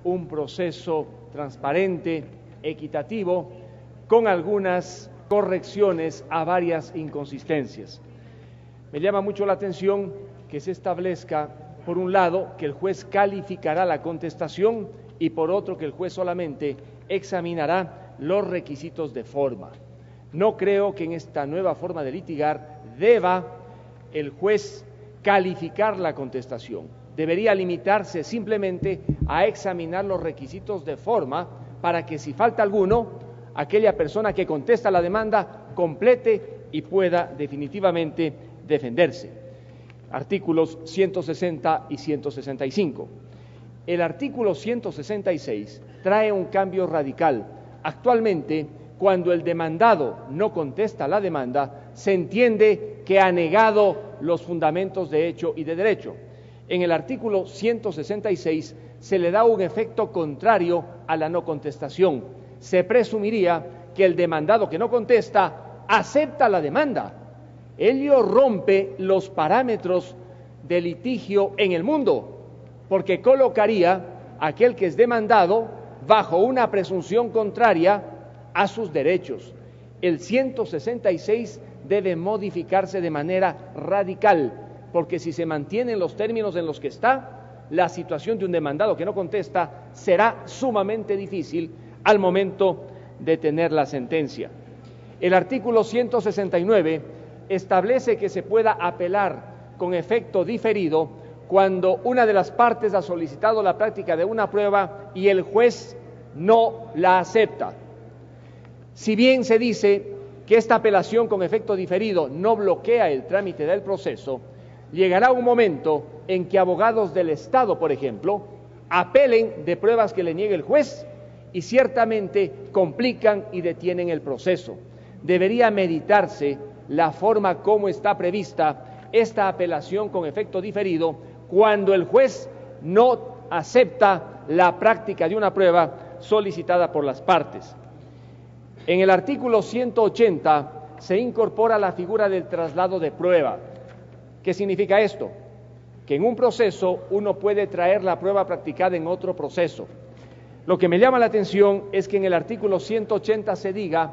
un proceso transparente, equitativo, con algunas correcciones a varias inconsistencias. Me llama mucho la atención que se establezca, por un lado, que el juez calificará la contestación y por otro, que el juez solamente examinará los requisitos de forma. No creo que en esta nueva forma de litigar deba el juez calificar la contestación. Debería limitarse simplemente a examinar los requisitos de forma para que, si falta alguno, aquella persona que contesta la demanda complete y pueda definitivamente defenderse. Artículos 160 y 165. El artículo 166 trae un cambio radical. Actualmente, cuando el demandado no contesta la demanda, se entiende que ha negado los fundamentos de hecho y de derecho. En el artículo 166 se le da un efecto contrario a la no contestación. Se presumiría que el demandado que no contesta acepta la demanda. Ello rompe los parámetros de litigio en el mundo, porque colocaría a aquel que es demandado bajo una presunción contraria a sus derechos. El 166 debe modificarse de manera radical, porque si se mantienen los términos en los que está, la situación de un demandado que no contesta será sumamente difícil al momento de tener la sentencia. El artículo 169 establece que se pueda apelar con efecto diferido cuando una de las partes ha solicitado la práctica de una prueba y el juez no la acepta. Si bien se dice que esta apelación con efecto diferido no bloquea el trámite del proceso, llegará un momento en que abogados del Estado, por ejemplo, apelen de pruebas que le niegue el juez y ciertamente complican y detienen el proceso. Debería meditarse la forma como está prevista esta apelación con efecto diferido cuando el juez no acepta la práctica de una prueba solicitada por las partes. En el artículo 180 se incorpora la figura del traslado de prueba. ¿Qué significa esto? Que en un proceso uno puede traer la prueba practicada en otro proceso. Lo que me llama la atención es que en el artículo 180 se diga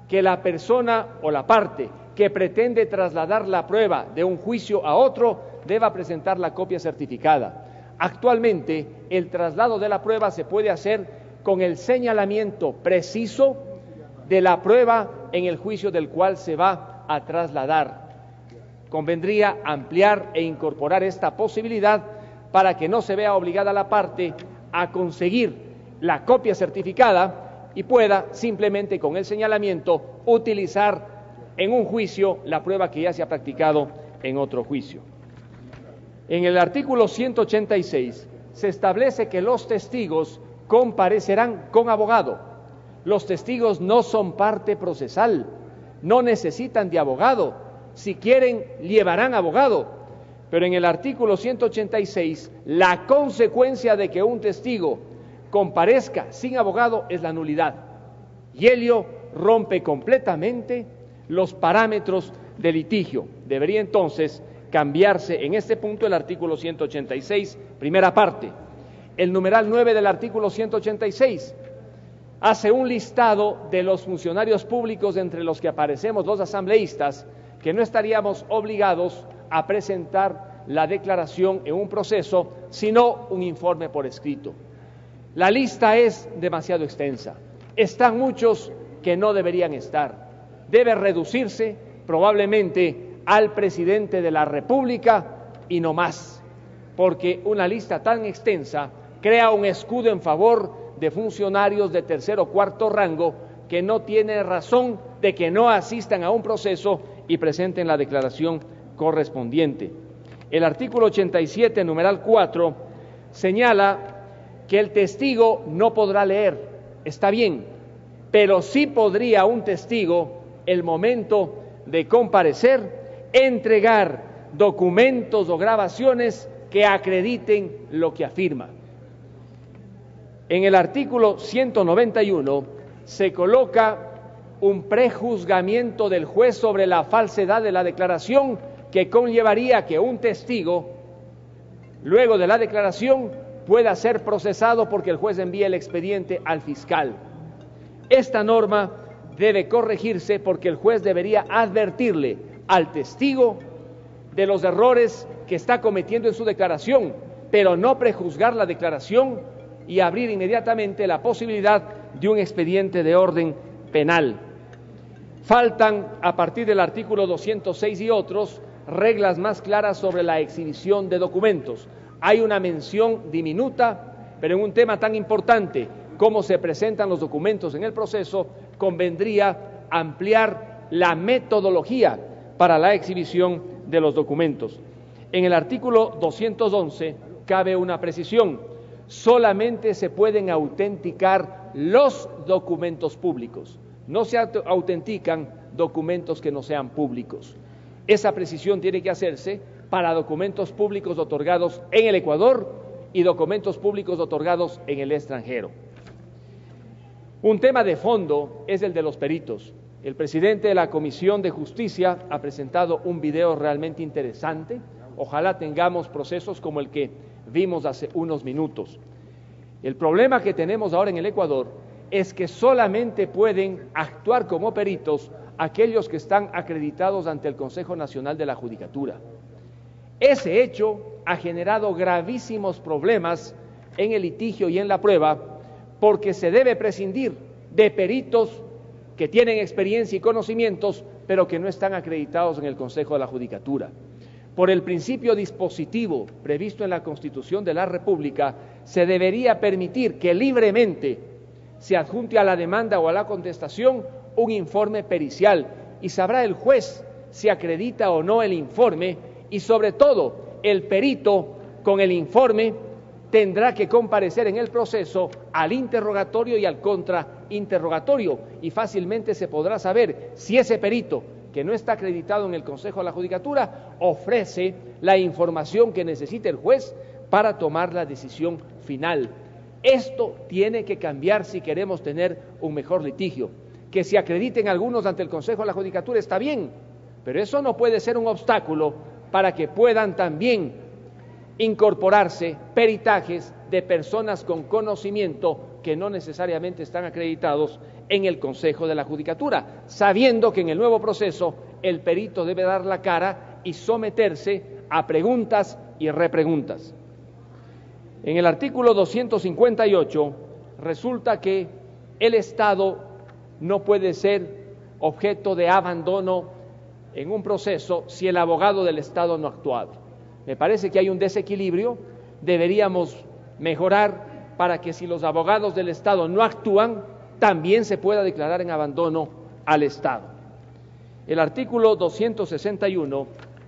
que la persona o la parte que pretende trasladar la prueba de un juicio a otro deba presentar la copia certificada. Actualmente, el traslado de la prueba se puede hacer con el señalamiento preciso de la prueba en el juicio del cual se va a trasladar. Convendría ampliar e incorporar esta posibilidad para que no se vea obligada la parte a conseguir la copia certificada y pueda simplemente con el señalamiento utilizar en un juicio la prueba que ya se ha practicado en otro juicio. En el artículo 186 se establece que los testigos comparecerán con abogado. Los testigos no son parte procesal, no necesitan de abogado. Si quieren, llevarán abogado. Pero en el artículo 186, la consecuencia de que un testigo comparezca sin abogado es la nulidad. Y ello rompe completamente los parámetros de litigio. Debería entonces cambiarse en este punto el artículo 186, primera parte. El numeral 9 del artículo 186 hace un listado de los funcionarios públicos entre los que aparecemos los asambleístas, que no estaríamos obligados a presentar la declaración en un proceso, sino un informe por escrito. La lista es demasiado extensa. Están muchos que no deberían estar. Debe reducirse probablemente al presidente de la República y no más, porque una lista tan extensa crea un escudo en favor de funcionarios de tercer o cuarto rango que no tiene razón de que no asistan a un proceso y presenten la declaración correspondiente. El artículo 87, numeral 4, señala que el testigo no podrá leer, está bien, pero sí podría un testigo, el momento de comparecer, entregar documentos o grabaciones que acrediten lo que afirma. En el artículo 191 se coloca un prejuzgamiento del juez sobre la falsedad de la declaración que conllevaría que un testigo, luego de la declaración, pueda ser procesado porque el juez envíe el expediente al fiscal. Esta norma debe corregirse porque el juez debería advertirle al testigo de los errores que está cometiendo en su declaración, pero no prejuzgar la declaración y abrir inmediatamente la posibilidad de un expediente de orden penal. Faltan, a partir del artículo 206 y otros, reglas más claras sobre la exhibición de documentos. Hay una mención diminuta, pero en un tema tan importante como se presentan los documentos en el proceso, convendría ampliar la metodología para la exhibición de los documentos. En el artículo 211 cabe una precisión: solamente se pueden autenticar los documentos públicos, no se autentican documentos que no sean públicos. Esa precisión tiene que hacerse para documentos públicos otorgados en el Ecuador y documentos públicos otorgados en el extranjero. Un tema de fondo es el de los peritos. El presidente de la Comisión de Justicia ha presentado un video realmente interesante. Ojalá tengamos procesos como el que vimos hace unos minutos. El problema que tenemos ahora en el Ecuador es que solamente pueden actuar como peritos aquellos que están acreditados ante el Consejo Nacional de la Judicatura. Ese hecho ha generado gravísimos problemas en el litigio y en la prueba, porque se debe prescindir de peritos que tienen experiencia y conocimientos, pero que no están acreditados en el Consejo de la Judicatura. Por el principio dispositivo previsto en la Constitución de la República, se debería permitir que libremente se adjunte a la demanda o a la contestación un informe pericial, y sabrá el juez si acredita o no el informe, y sobre todo el perito con el informe tendrá que comparecer en el proceso al interrogatorio y al contrainterrogatorio, y fácilmente se podrá saber si ese perito, que no está acreditado en el Consejo de la Judicatura, ofrece la información que necesita el juez para tomar la decisión final. Esto tiene que cambiar si queremos tener un mejor litigio. Que se acrediten algunos ante el Consejo de la Judicatura está bien, pero eso no puede ser un obstáculo para que puedan también incorporarse peritajes de personas con conocimiento que no necesariamente están acreditados en el Consejo de la Judicatura, sabiendo que en el nuevo proceso el perito debe dar la cara y someterse a preguntas y repreguntas. En el artículo 258 resulta que el Estado no puede ser objeto de abandono en un proceso si el abogado del Estado no ha actuado. Me parece que hay un desequilibrio, deberíamos mejorar para que si los abogados del Estado no actúan, también se pueda declarar en abandono al Estado. El artículo 261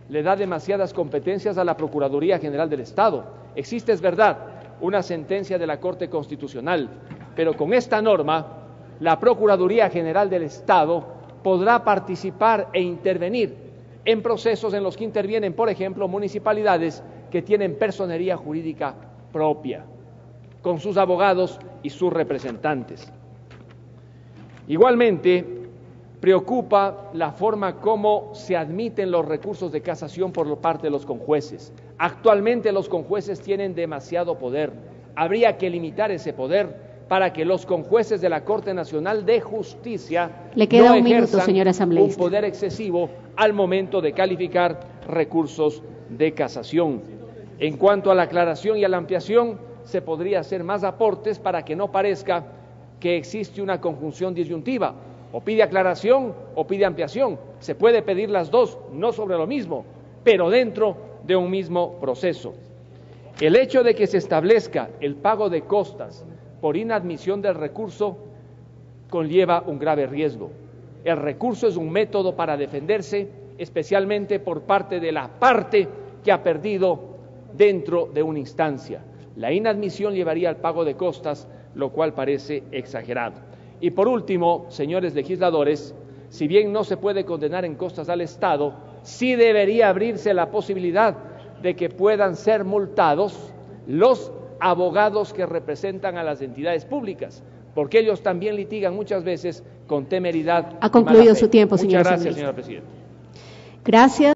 le da demasiadas competencias a la Procuraduría General del Estado. Existe, es verdad, una sentencia de la Corte Constitucional, pero con esta norma, la Procuraduría General del Estado podrá participar e intervenir en procesos en los que intervienen, por ejemplo, municipalidades que tienen personería jurídica propia, con sus abogados y sus representantes. Igualmente, preocupa la forma como se admiten los recursos de casación por parte de los conjueces. Actualmente los conjueces tienen demasiado poder. Habría que limitar ese poder para que los conjueces de la Corte Nacional de Justicia no ejerzan un poder excesivo al momento de calificar recursos de casación. En cuanto a la aclaración y a la ampliación, se podría hacer más aportes para que no parezca que existe una conjunción disyuntiva. O pide aclaración o pide ampliación. Se puede pedir las dos, no sobre lo mismo, pero dentro de un mismo proceso. El hecho de que se establezca el pago de costas por inadmisión del recurso conlleva un grave riesgo. El recurso es un método para defenderse, especialmente por parte de la parte que ha perdido dentro de una instancia. La inadmisión llevaría al pago de costas, lo cual parece exagerado. Y por último, señores legisladores, si bien no se puede condenar en costas al Estado, sí debería abrirse la posibilidad de que puedan ser multados los abogados que representan a las entidades públicas, porque ellos también litigan muchas veces con temeridad. Ha concluido su tiempo, señor. Muchas gracias, señora presidenta. Gracias.